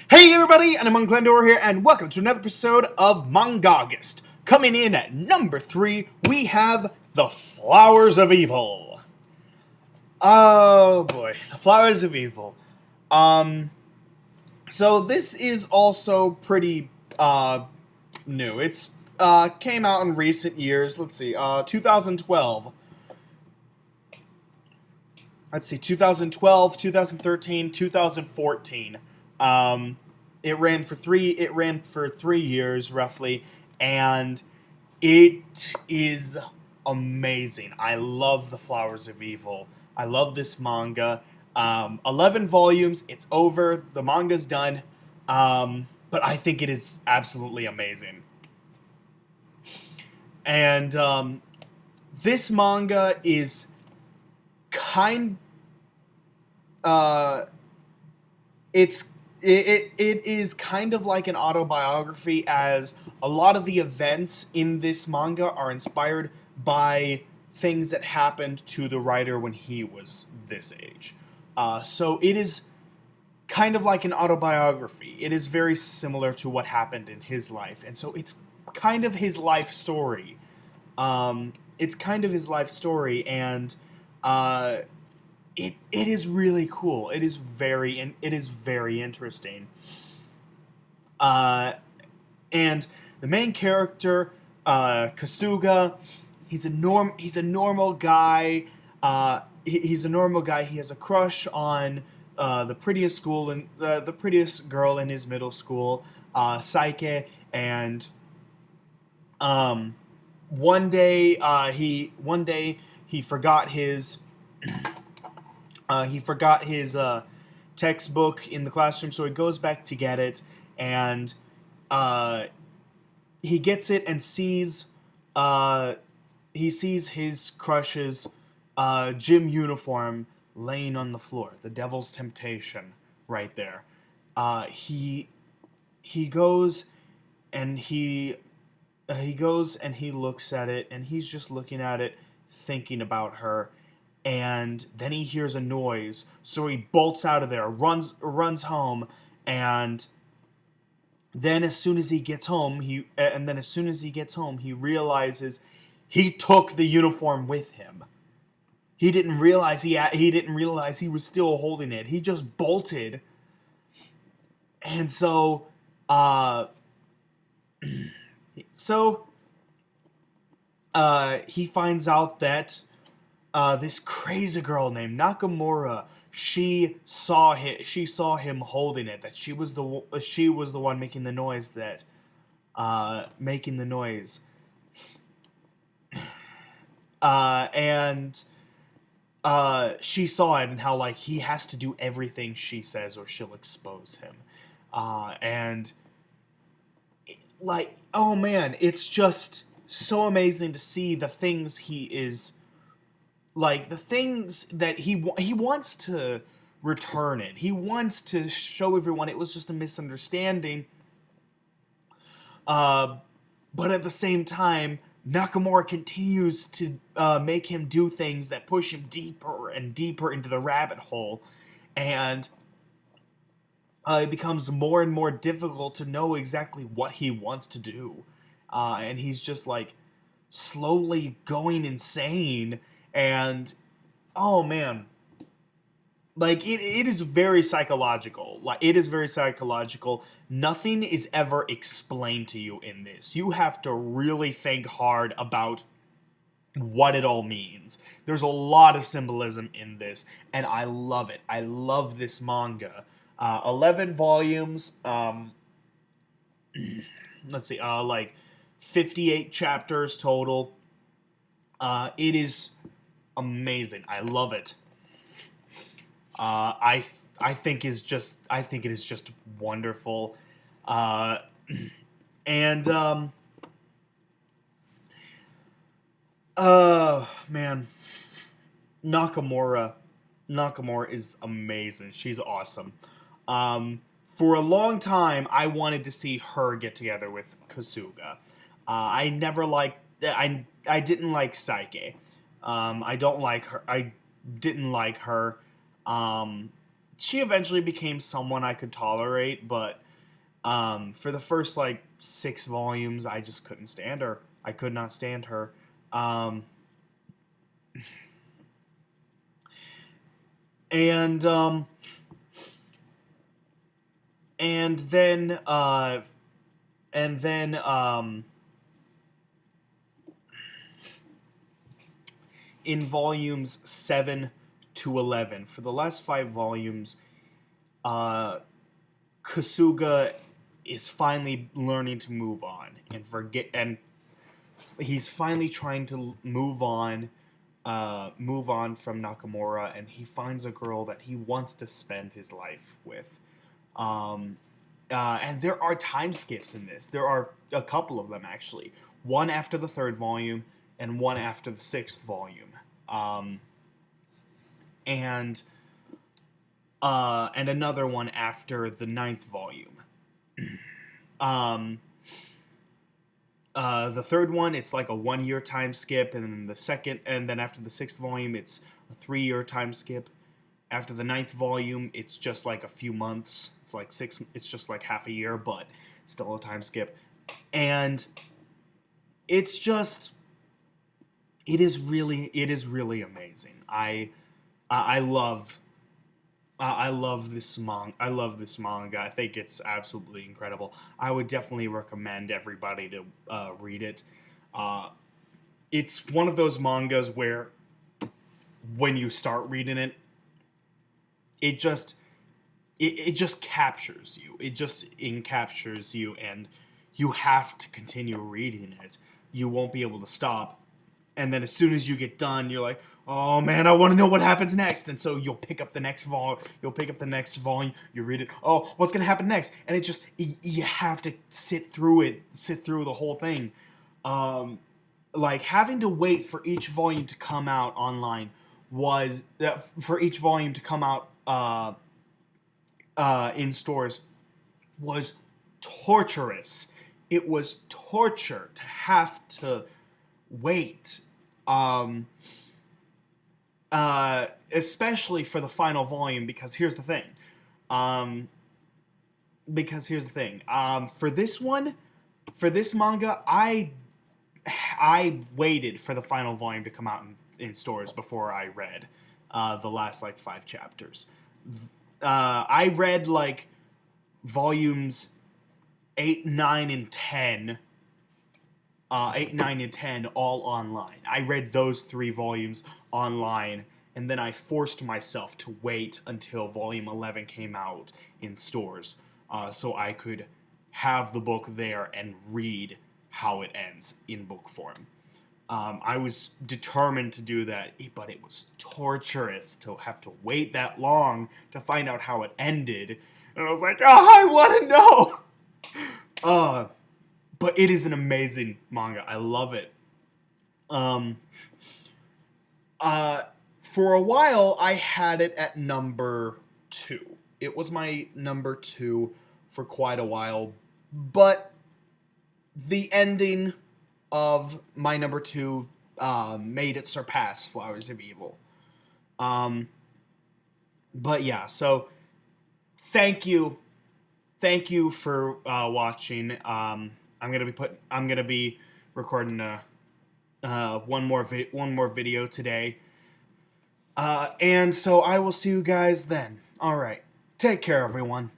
Hey everybody, and I'm Mang-August here, and welcome to another episode of Mang-August. Coming in at number 3, we have The Flowers of Evil. Oh boy, The Flowers of Evil. So this is also pretty, new. It's, came out in recent years. Let's see, 2012. Let's see, 2012, 2013, 2014. It ran for 3 years roughly, and it is amazing. I love The Flowers of Evil. I love this manga. 11 volumes. It's over. The manga's done. But I think it is absolutely amazing. And this manga is kind. Uh, it is kind of like an autobiography, as a lot of the events in this manga are inspired by things that happened to the writer when he was this age. So it is kind of like an autobiography. It is very similar to what happened in his life, and so it's kind of his life story. It's kind of his life story, and it is really cool. It is very interesting. Uh, and the main character, Kasuga, he's a normal guy. He's a normal guy. He has a crush on the prettiest the prettiest girl in his middle school, Saike, and one day he forgot his textbook in the classroom, so he goes back to get it, and he gets it and sees his crush's gym uniform laying on the floor. The Devil's Temptation, right there. He goes and he goes and he looks at it, and he's just looking at it, thinking about her. And then he hears a noise, so he bolts out of there, runs home, and then as soon as he gets home, he realizes he took the uniform with him. He didn't realize he was still holding it. He just bolted, and so he finds out that this crazy girl named Nakamura, she saw him holding it. That she was the one making the noise. And she saw it, and how like he has to do everything she says or she'll expose him. And like, oh man, it's just so amazing to see the things he is. Like, the things that he wants to return it. He wants to show everyone it was just a misunderstanding. But at the same time, Nakamura continues to make him do things that push him deeper and deeper into the rabbit hole. And it becomes more and more difficult to know exactly what he wants to do. And he's just, like, slowly going insane. And, oh man, like, it is very psychological. Like, it is very psychological. Nothing is ever explained to you in this. You have to really think hard about what it all means. There's a lot of symbolism in this, and I love it. I love this manga. 11 volumes, let's see, like, 58 chapters total. It is amazing. I love it. I think it is just wonderful. And man, Nakamura is amazing. She's awesome. For a long time, I wanted to see her get together with Kasuga. I never liked. I didn't like Saike. I don't like her. I didn't like her. she eventually became someone I could tolerate, but for the first like 6 volumes, I just couldn't stand her. I could not stand her. Um, and and then and then in volumes 7 to 11, for the last 5 volumes, uh, Kasuga is finally learning to move on and forget, and he's finally trying to move on from Nakamura, and he finds a girl that he wants to spend his life with. Um, and there are time skips in this. There are a couple of them actually. One after the 3rd volume, and one after the 6th volume. Um, and another one after the 9th volume. Um, the 3rd one, it's like a 1 year time skip, and then after the 6th volume, it's a 3 year time skip. After the 9th volume, it's just like a few months. It's like it's just like half a year, but still a time skip. And it's just, it is really amazing. I love this manga. I love this manga. I think it's absolutely incredible. I would definitely recommend everybody to read it. It's one of those mangas where when you start reading it, it just captures you. It just encaptures you, and you have to continue reading it. You won't be able to stop. And then as soon as you get done, you're like, oh man, I want to know what happens next. And so you'll pick up the next volume. You read it. Oh, what's gonna happen next? And it just, you have to sit through the whole thing. Like having to wait for each volume to come out online in stores was torturous. It was torture to have to wait. Especially for the final volume, because here's the thing. For this manga, I waited for the final volume to come out in stores before I read the last like 5 chapters. I read like volumes 8, 9, and 10. 8, 9, and 10 all online. I read those 3 volumes online, and then I forced myself to wait until volume 11 came out in stores, so I could have the book there and read how it ends in book form. I was determined to do that, but it was torturous to have to wait that long to find out how it ended. And I was like, oh, I want to know! But it is an amazing manga. I love it. For a while, I had it at number 2. It was my number 2 for quite a while, but the ending of my number 2 made it surpass Flowers of Evil. But yeah, so thank you for watching. I'm gonna be recording one more video today, and so I will see you guys then. All right, take care, everyone.